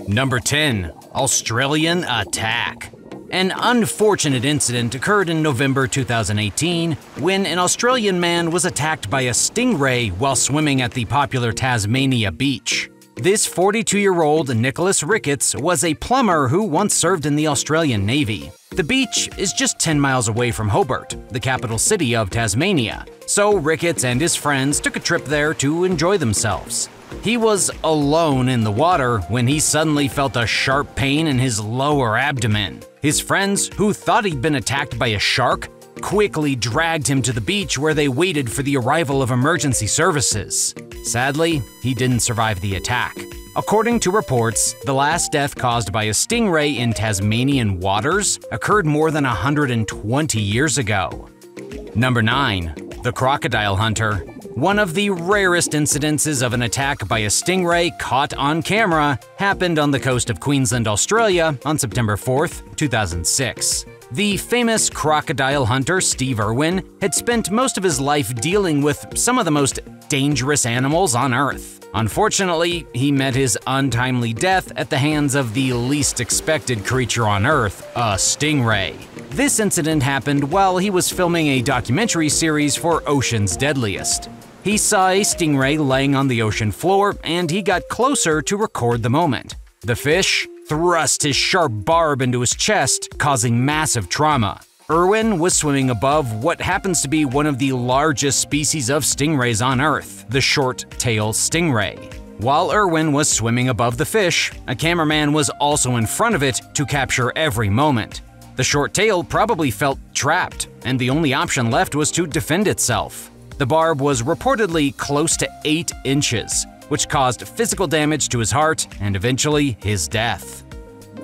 Number 10. Australian attack. An unfortunate incident occurred in November 2018 when an Australian man was attacked by a stingray while swimming at the popular Tasmania beach. This 42-year-old Nicholas Ricketts was a plumber who once served in the Australian Navy. The beach is just 10 miles away from Hobart, the capital city of Tasmania, so Ricketts and his friends took a trip there to enjoy themselves. He was alone in the water when he suddenly felt a sharp pain in his lower abdomen. His friends, who thought he'd been attacked by a shark, quickly dragged him to the beach where they waited for the arrival of emergency services. Sadly, he didn't survive the attack. According to reports, the last death caused by a stingray in Tasmanian waters occurred more than 120 years ago. Number 9. The crocodile hunter. One of the rarest incidences of an attack by a stingray caught on camera happened on the coast of Queensland, Australia on September 4, 2006. The famous crocodile hunter Steve Irwin had spent most of his life dealing with some of the most dangerous animals on Earth. Unfortunately, he met his untimely death at the hands of the least expected creature on Earth, a stingray. This incident happened while he was filming a documentary series for Ocean's Deadliest. He saw a stingray laying on the ocean floor, and he got closer to record the moment. The fish thrust his sharp barb into his chest, causing massive trauma. Irwin was swimming above what happens to be one of the largest species of stingrays on Earth, the short-tailed stingray. While Irwin was swimming above the fish, a cameraman was also in front of it to capture every moment. The short tail probably felt trapped, and the only option left was to defend itself. The barb was reportedly close to 8 inches, which caused physical damage to his heart and eventually his death.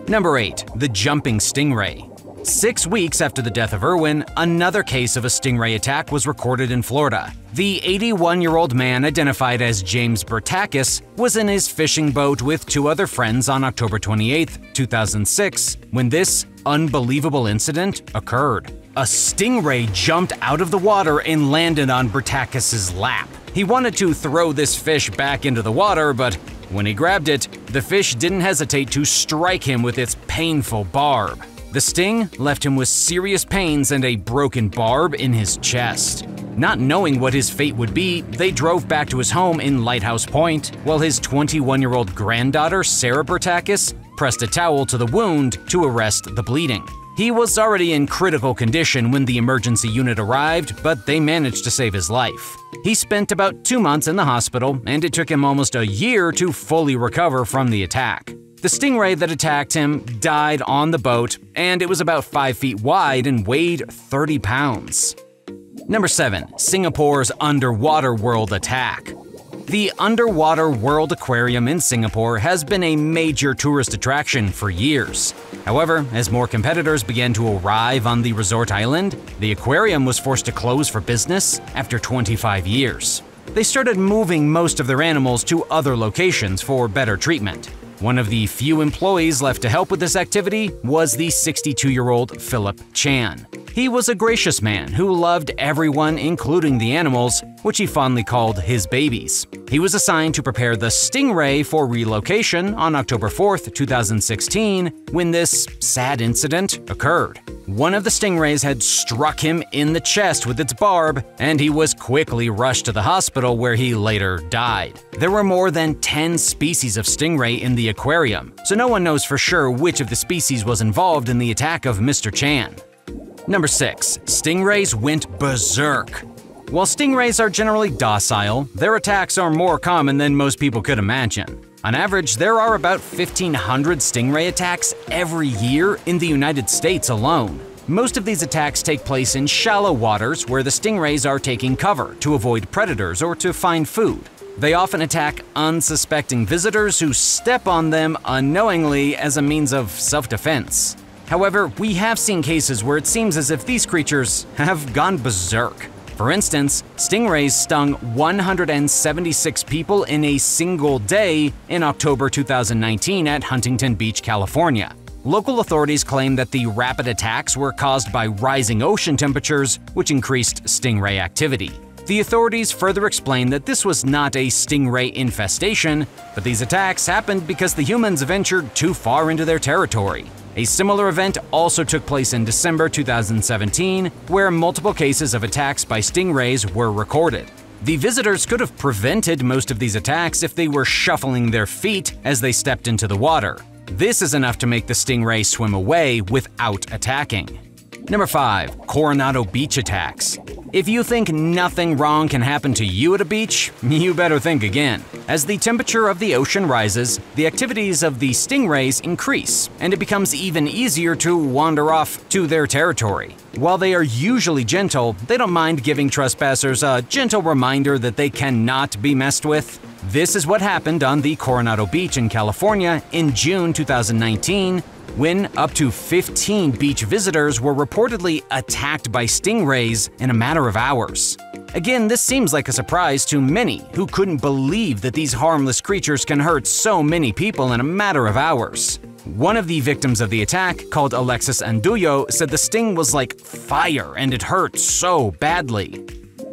Number 8. The jumping stingray. 6 weeks after the death of Irwin, another case of a stingray attack was recorded in Florida. The 81-year-old man, identified as James Bertakis, was in his fishing boat with 2 other friends on October 28, 2006, when this unbelievable incident occurred. A stingray jumped out of the water and landed on Bertakis' lap. He wanted to throw this fish back into the water, but when he grabbed it, the fish didn't hesitate to strike him with its painful barb. The sting left him with serious pains and a broken barb in his chest. Not knowing what his fate would be, they drove back to his home in Lighthouse Point, while his 21-year-old granddaughter, Sarah Bertakis, pressed a towel to the wound to arrest the bleeding. He was already in critical condition when the emergency unit arrived, but they managed to save his life. He spent about 2 months in the hospital, and it took him almost a year to fully recover from the attack. The stingray that attacked him died on the boat, and it was about 5 feet wide and weighed 30 pounds. Number 7. Singapore's underwater world attack. The Underwater World Aquarium in Singapore has been a major tourist attraction for years. However, as more competitors began to arrive on the resort island, the aquarium was forced to close for business after 25 years. They started moving most of their animals to other locations for better treatment. One of the few employees left to help with this activity was the 62-year-old Philip Chan. He was a gracious man who loved everyone, including the animals, which he fondly called his babies. He was assigned to prepare the stingray for relocation on October 4, 2016, when this sad incident occurred. One of the stingrays had struck him in the chest with its barb, and he was quickly rushed to the hospital where he later died. There were more than 10 species of stingray in the aquarium, so no one knows for sure which of the species was involved in the attack of Mr. Chan. Number 6. Stingrays went berserk. While stingrays are generally docile, their attacks are more common than most people could imagine. On average, there are about 1,500 stingray attacks every year in the United States alone. Most of these attacks take place in shallow waters where the stingrays are taking cover to avoid predators or to find food. They often attack unsuspecting visitors who step on them unknowingly as a means of self-defense. However, we have seen cases where it seems as if these creatures have gone berserk. For instance, stingrays stung 176 people in a single day in October 2019 at Huntington Beach, California. Local authorities claim that the rapid attacks were caused by rising ocean temperatures, which increased stingray activity. The authorities further explained that this was not a stingray infestation, but these attacks happened because the humans ventured too far into their territory. A similar event also took place in December 2017, where multiple cases of attacks by stingrays were recorded. The visitors could have prevented most of these attacks if they were shuffling their feet as they stepped into the water. This is enough to make the stingray swim away without attacking. Number 5. Coronado Beach attacks. If you think nothing wrong can happen to you at a beach, you better think again. As the temperature of the ocean rises, the activities of the stingrays increase, and it becomes even easier to wander off to their territory. While they are usually gentle, they don't mind giving trespassers a gentle reminder that they cannot be messed with. This is what happened on the Coronado Beach in California in June 2019, when up to 15 beach visitors were reportedly attacked by stingrays in a matter of hours. Again, this seems like a surprise to many who couldn't believe that these harmless creatures can hurt so many people in a matter of hours. One of the victims of the attack, called Alexis Andullo, said the sting was like fire and it hurt so badly.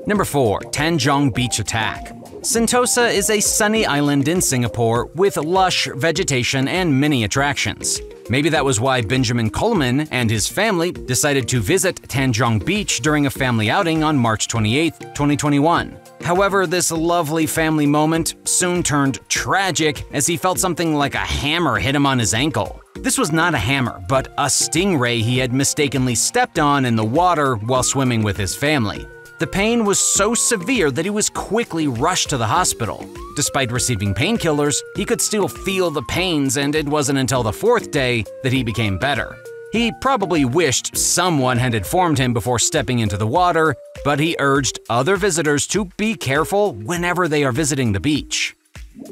Number 4. Tanjong Beach attack. Sentosa is a sunny island in Singapore with lush vegetation and many attractions. Maybe that was why Benjamin Coleman and his family decided to visit Tanjong Beach during a family outing on March 28, 2021. However, this lovely family moment soon turned tragic as he felt something like a hammer hit him on his ankle. This was not a hammer, but a stingray he had mistakenly stepped on in the water while swimming with his family. The pain was so severe that he was quickly rushed to the hospital. Despite receiving painkillers, he could still feel the pains, and it wasn't until the 4th day that he became better. He probably wished someone had informed him before stepping into the water, but he urged other visitors to be careful whenever they are visiting the beach.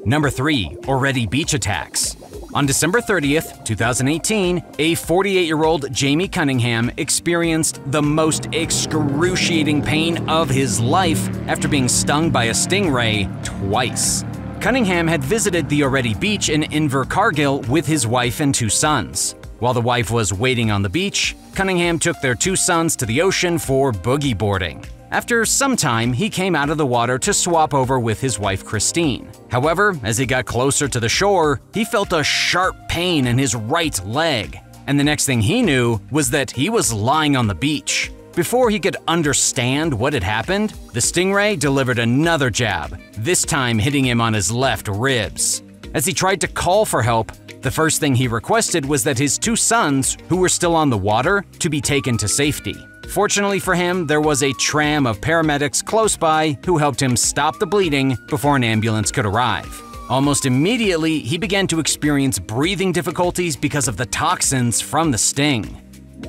Number 3. Oretti Beach attacks. On December 30th, 2018, a 48-year-old Jamie Cunningham experienced the most excruciating pain of his life after being stung by a stingray twice. Cunningham had visited the Oretti Beach in Invercargill with his wife and 2 sons. While the wife was waiting on the beach, Cunningham took their 2 sons to the ocean for boogie boarding. After some time, he came out of the water to swap over with his wife Christine. However, as he got closer to the shore, he felt a sharp pain in his right leg. And the next thing he knew was that he was lying on the beach. Before he could understand what had happened, the stingray delivered another jab, this time hitting him on his left ribs. As he tried to call for help, the first thing he requested was that his 2 sons, who were still on the water, to be taken to safety. Fortunately for him, there was a tram of paramedics close by who helped him stop the bleeding before an ambulance could arrive. Almost immediately, he began to experience breathing difficulties because of the toxins from the sting.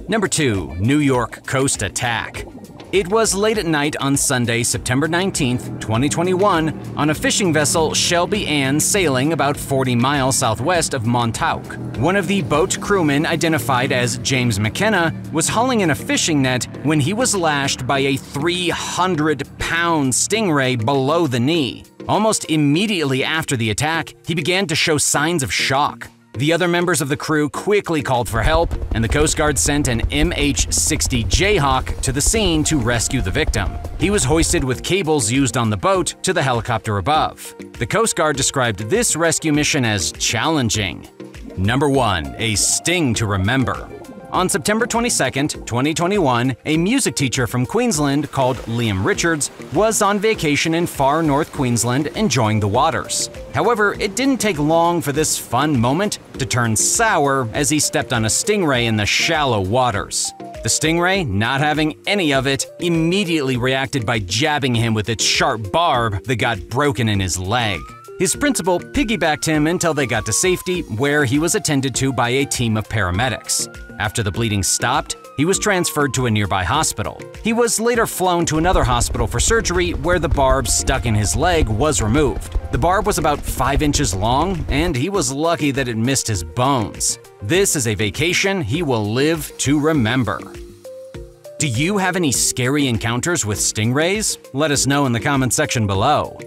Number 2. New York Coast attack. It was late at night on Sunday, September 19, 2021, on a fishing vessel Shelby Ann sailing about 40 miles southwest of Montauk. One of the boat crewmen, identified as James McKenna, was hauling in a fishing net when he was lashed by a 300-pound stingray below the knee. Almost immediately after the attack, he began to show signs of shock. The other members of the crew quickly called for help, and the Coast Guard sent an MH-60 Jayhawk to the scene to rescue the victim. He was hoisted with cables used on the boat to the helicopter above. The Coast Guard described this rescue mission as challenging. Number 1. A sting to remember. On September 22, 2021, a music teacher from Queensland called Liam Richards was on vacation in far north Queensland enjoying the waters. However, it didn't take long for this fun moment to turn sour as he stepped on a stingray in the shallow waters. The stingray, not having any of it, immediately reacted by jabbing him with its sharp barb that got broken in his leg. His principal piggybacked him until they got to safety, where he was attended to by a team of paramedics. After the bleeding stopped, he was transferred to a nearby hospital. He was later flown to another hospital for surgery where the barb stuck in his leg was removed. The barb was about 5 inches long, and he was lucky that it missed his bones. This is a vacation he will live to remember. Do you have any scary encounters with stingrays? Let us know in the comment section below.